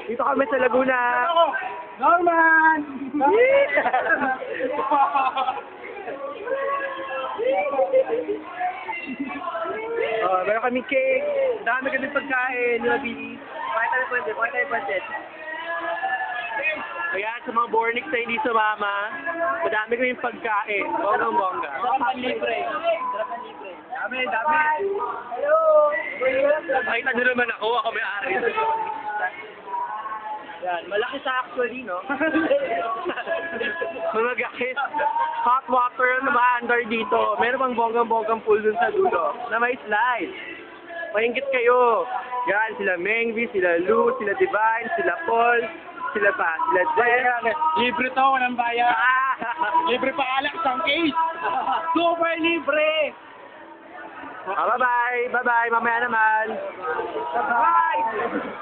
Dito kami sa Laguna. Norman! Meron kami cake. Dami kami pagkain. Di ba, Billy? Pakita tayo pansit. Ayan, sa mga bornix na hindi sumama, madami kami pagkain. Bonggang-bongga. Drapan libre. Dami. Hello! Pakita nyo naman ako may-ari. Yan, malaki sa actually, no? Mga guys, hot water na maandar dito. Meron pang bonggang-bonggang pool dun sa dulo na may slide. Maingit kayo. Yan, sila Mengvi, sila Lou, sila Divine, sila Paul, sila Jen. Libre to, walang bayan. Libre pa alak, isang case. Super libre! Bye-bye. Mamaya naman. Bye!